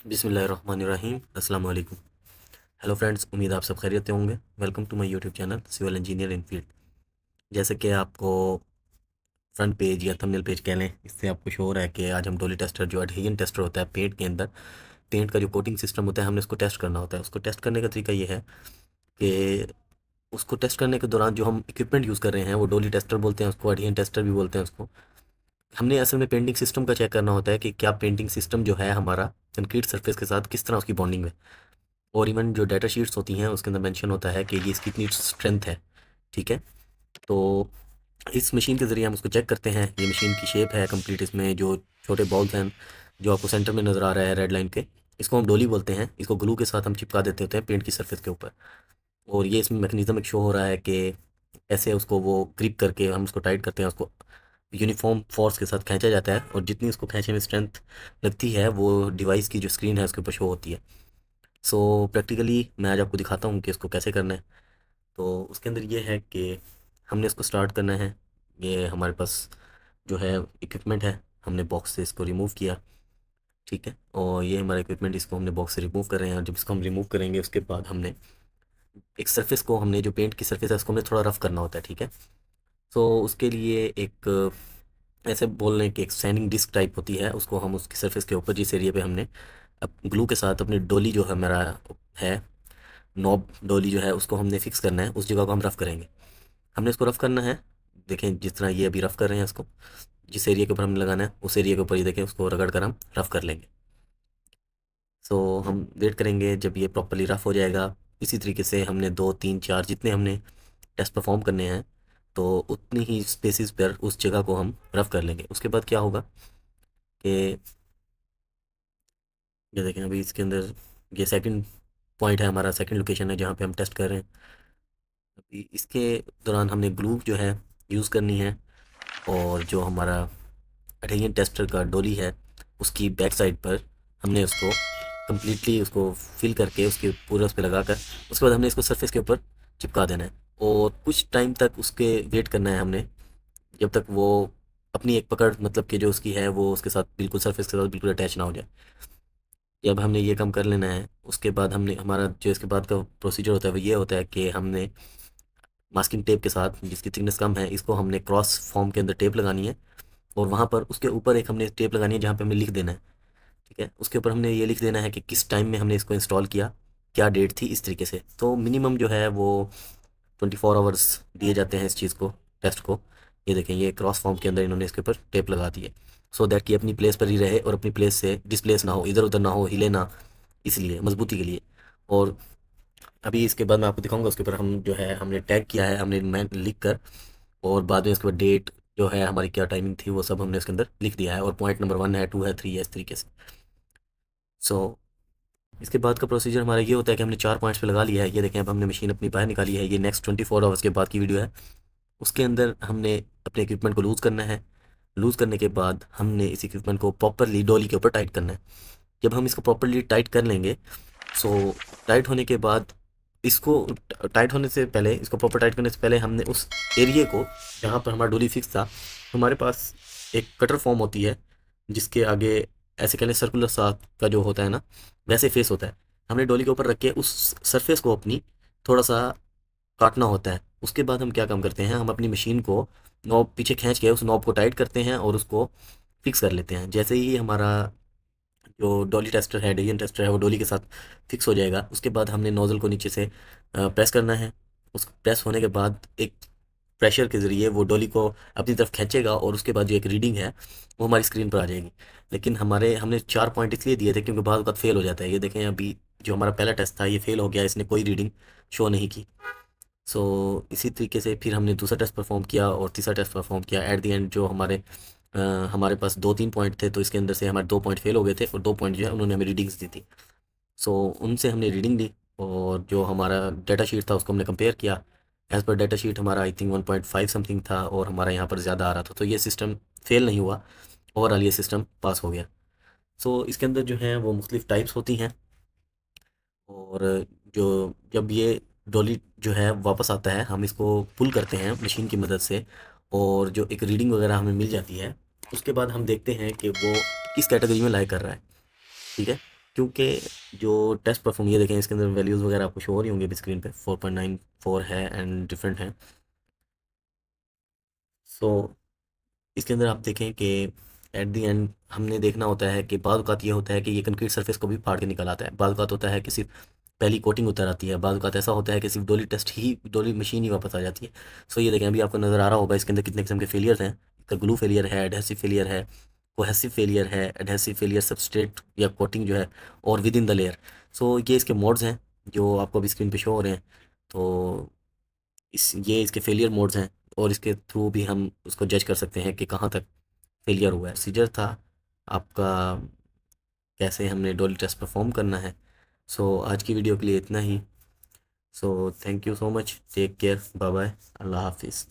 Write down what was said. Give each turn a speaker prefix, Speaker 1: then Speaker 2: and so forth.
Speaker 1: बिस्मिल्लाहिर्रहमानिर्रहीम अस्सलाम वालेकुम। हेलो फ्रेंड्स, उम्मीद आप सब खैरियत से होंगे। Welcome to my YouTube channel civil engineer in field. जैसे कि आपको फ्रंट पेज या थंबनेल पेज कह लें, इससे आपको शो हो रहा है कि आज हम डोली टेस्टर जो एडहेजन टेस्टर होता है पेंट के अंदर, पेंट का जो कोटिंग सिस्टम होता है हमने उसको टेस्ट करना होता है। उसको टेस्ट करने का तरीका ये है कि उसको टेस्ट करने के दौरान जो हम इक्विपमेंट यूज़ कर रहे हैं वो डोली टेस्टर बोलते हैं उसको, एडहेजन टेस्टर भी बोलते हैं उसको। हमने असल में पेंटिंग सिस्टम का चेक करना होता है कि क्या पेंटिंग सिस्टम जो है हमारा कंक्रीट सरफेस के साथ किस तरह उसकी बॉन्डिंग है। और इवन जो डाटा शीट्स होती हैं उसके अंदर मेंशन होता है कि ये इसकी कितनी स्ट्रेंथ है। ठीक है, तो इस मशीन के ज़रिए हम उसको चेक करते हैं। ये मशीन की शेप है कंप्लीट, इसमें जो छोटे बॉल्स हैं जो आपको सेंटर में नज़र आ रहा है रेड लाइन के, इसको हम डोली बोलते हैं। इसको ग्लू के साथ हम चिपका देते होते हैं पेंट की सरफेस के ऊपर। और ये इसमें मैकेनिज्म एक शो हो रहा है कि ऐसे उसको वो ग्रिप करके हम उसको टाइट करते हैं, उसको यूनिफॉर्म फोर्स के साथ खींचा जाता है और जितनी उसको खींचने में स्ट्रेंथ लगती है वो डिवाइस की जो स्क्रीन है उसके ऊपर शो होती है। सो प्रैक्टिकली मैं आज आपको दिखाता हूँ कि इसको कैसे करना है। तो उसके अंदर ये है कि हमने इसको स्टार्ट करना है। ये हमारे पास जो है इक्विपमेंट है, हमने बॉक्स से इसको रिमूव किया। ठीक है, और ये हमारा इक्विपमेंट, इसको हमने बॉक्स से रिमूव कर रहे हैं। और जब इसको हम रिमूव करेंगे उसके बाद हमने एक सरफेस को, हमने जो पेंट की सरफेस है उसको हमने थोड़ा रफ करना होता है। ठीक है, तो उसके लिए एक ऐसे बोल रहे हैं कि एक सैंडिंग डिस्क टाइप होती है, उसको हम उसकी सरफेस के ऊपर जिस एरिया पे हमने अब ग्लू के साथ अपनी डोली जो है मेरा है, नॉब डोली जो है उसको हमने फिक्स करना है, उस जगह को हम रफ़ करेंगे। हमने इसको रफ़ करना है। देखें जिस तरह ये अभी रफ़ कर रहे हैं इसको, जिस एरिया के ऊपर हमने लगाना है उस एरिया के ऊपर ही देखें उसको रगड़ कर हम रफ़ कर लेंगे। सो हम वेट करेंगे जब ये प्रॉपरली रफ़ हो जाएगा। इसी तरीके से हमने 2 3 4 जितने हमने टेस्ट परफॉर्म करने हैं तो उतनी ही स्पेसिस पर उस जगह को हम रफ़ कर लेंगे। उसके बाद क्या होगा कि ये देखें अभी इसके अंदर ये सेकंड पॉइंट है, हमारा सेकंड लोकेशन है जहाँ पे हम टेस्ट कर रहे हैं। अभी इसके दौरान हमने ग्लू जो है यूज़ करनी है, और जो हमारा एडहेजन टेस्टर का डोरी है उसकी बैक साइड पर हमने उसको कम्प्लीटली उसको फिल करके उसके पूरे उस पर लगा कर उसके बाद हमने इसको सरफेस के ऊपर चिपका देना है। और कुछ टाइम तक उसके वेट करना है हमने, जब तक वो अपनी एक पकड़ मतलब कि जो उसकी है वो उसके साथ बिल्कुल सरफेस के साथ बिल्कुल अटैच ना हो जाए। जब हमने ये काम कर लेना है उसके बाद हमने हमारा जो इसके बाद का प्रोसीजर होता है वो ये होता है कि हमने मास्किंग टेप के साथ, जिसकी थिकनेस कम है, इसको हमने क्रॉस फॉर्म के अंदर टेप लगानी है। और वहाँ पर उसके ऊपर एक हमने टेप लगानी है जहाँ पे हमें लिख देना है। ठीक है, उसके ऊपर हमने ये लिख देना है कि किस टाइम में हमने इसको इंस्टॉल किया, क्या डेट थी, इस तरीके से। तो मिनिमम जो है वो 24 आवर्स दिए जाते हैं इस चीज़ को, टेस्ट को। ये देखें ये क्रॉस फॉर्म के अंदर इन्होंने इसके ऊपर टेप लगा दी है, सो दैट कि अपनी प्लेस पर ही रहे और अपनी प्लेस से डिस्प्लेस ना हो, इधर उधर ना हो, हिले ना, इसलिए मजबूती के लिए। और अभी इसके बाद मैं आपको दिखाऊंगा उसके ऊपर हम जो है हमने टैग किया है, हमने मैं लिख कर, और बाद में इसके बाद डेट जो है हमारी क्या टाइमिंग थी वो सब हमने इसके अंदर लिख दिया है। और पॉइंट नंबर 1 है, 2 है, 3 है, इस तरीके से। सो इसके बाद का प्रोसीजर हमारा ये होता है कि हमने 4 पॉइंट्स पे लगा लिया है। ये देखें अब हमने मशीन अपनी बाहर निकाली है, ये नेक्स्ट 24 आवर्स के बाद की वीडियो है। उसके अंदर हमने अपने इक्विपमेंट को लूज़ करना है। लूज़ करने के बाद हमने इस इक्विपमेंट को प्रॉपरली डोली के ऊपर टाइट करना है। जब हम इसको प्रॉपरली टाइट कर लेंगे, सो टाइट होने के बाद इसको, टाइट होने से पहले, इसको प्रॉपर टाइट करने से पहले हमने उस एरिया को जहाँ पर हमारा डोली फिक्स था, हमारे पास एक कटर फॉर्म होती है जिसके आगे ऐसे कहने सर्कुलर सा का जो होता है ना, वैसे फेस होता है। हमने डोली के ऊपर रख के उस सरफेस को अपनी थोड़ा सा काटना होता है। उसके बाद हम क्या काम करते हैं, हम अपनी मशीन को नॉब पीछे खींच के उस नॉब को टाइट करते हैं और उसको फिक्स कर लेते हैं। जैसे ही हमारा जो डॉली टेस्टर है, डिवीजन टेस्टर है, वो डॉली के साथ फिक्स हो जाएगा, उसके बाद हमने नोज़ल को नीचे से प्रेस करना है। उस प्रेस होने के बाद एक प्रेशर के ज़रिए वो डॉली को अपनी तरफ खींचेगा और उसके बाद जो एक रीडिंग है वो हमारी स्क्रीन पर आ जाएगी। लेकिन हमारे हमने 4 पॉइंट इसलिए दिए थे क्योंकि बाद वक्त फेल हो जाता है। ये देखें अभी जो हमारा पहला टेस्ट था ये फेल हो गया, इसने कोई रीडिंग शो नहीं की। सो इसी तरीके से फिर हमने दूसरा टेस्ट परफॉर्म किया और तीसरा टेस्ट परफॉर्म किया। एट द एंड जो हमारे पास 2 3 पॉइंट थे, तो इसके अंदर से हमारे 2 पॉइंट फेल हो गए थे और 2 पॉइंट जो है उन्होंने हमें रीडिंग्स दी थी। सो उनसे हमने रीडिंग ली और जो हमारा डाटा शीट था उसको हमने कंपेयर किया। एज़ पर डाटा शीट हमारा आई थिंक 1.5 समथिंग था और हमारा यहाँ पर ज़्यादा आ रहा था, तो ये सिस्टम फेल नहीं हुआ, ओवरऑल ये सिस्टम पास हो गया। सो इसके अंदर जो है वो मुख्तलिफ टाइप्स होती हैं। और जो जब ये डॉली जो है वापस आता है, हम इसको पुल करते हैं मशीन की मदद से, और जो एक रीडिंग वगैरह हमें मिल जाती है, उसके बाद हम देखते हैं कि वो किस कैटेगरी में लाई कर रहा है। ठीक है, क्योंकि जो टेस्ट परफॉर्म, ये देखें इसके अंदर वैल्यूज़ वगैरह आपको शो हो रही होंगी अभी स्क्रीन पे, 4.94 है एंड डिफरेंट है। सो इसके अंदर आप देखें कि एट द एंड हमने देखना होता है कि बाद औक़ात ये होता है कि ये कंक्रीट सरफेस को भी फाड़ के निकल आता है। बाद औक़ात होता है कि सिर्फ पहली कोटिंग उतर आती है, बाद औक़ात ऐसा होता है कि सिर्फ डोली टेस्ट ही, डोली मशीन ही वापस आ जाती है। सो ये देखें अभी आपको नज़र आ रहा होगा इसके अंदर कितने किस्म के फेलियर्स हैं। इसका ग्लू फेलियर है, एडहेसिव फेलियर है, कोहेसिव फेलियर है, एडहेसिव फेलियर सबस्ट्रेट या कोटिंग जो है, और विद इन द लेयर। सो ये इसके मोड्स हैं जो आपको अभी स्क्रीन पे शो हो रहे हैं। तो ये इसके फेलियर मोड्स हैं, और इसके थ्रू भी हम उसको जज कर सकते हैं कि कहाँ तक फेलियर हुआ है। सीजर था आपका, कैसे हमने डोली टेस्ट परफॉर्म करना है। सो आज की वीडियो के लिए इतना ही। So thank you so much, take care, bye bye, अल्लाह हाफिज़।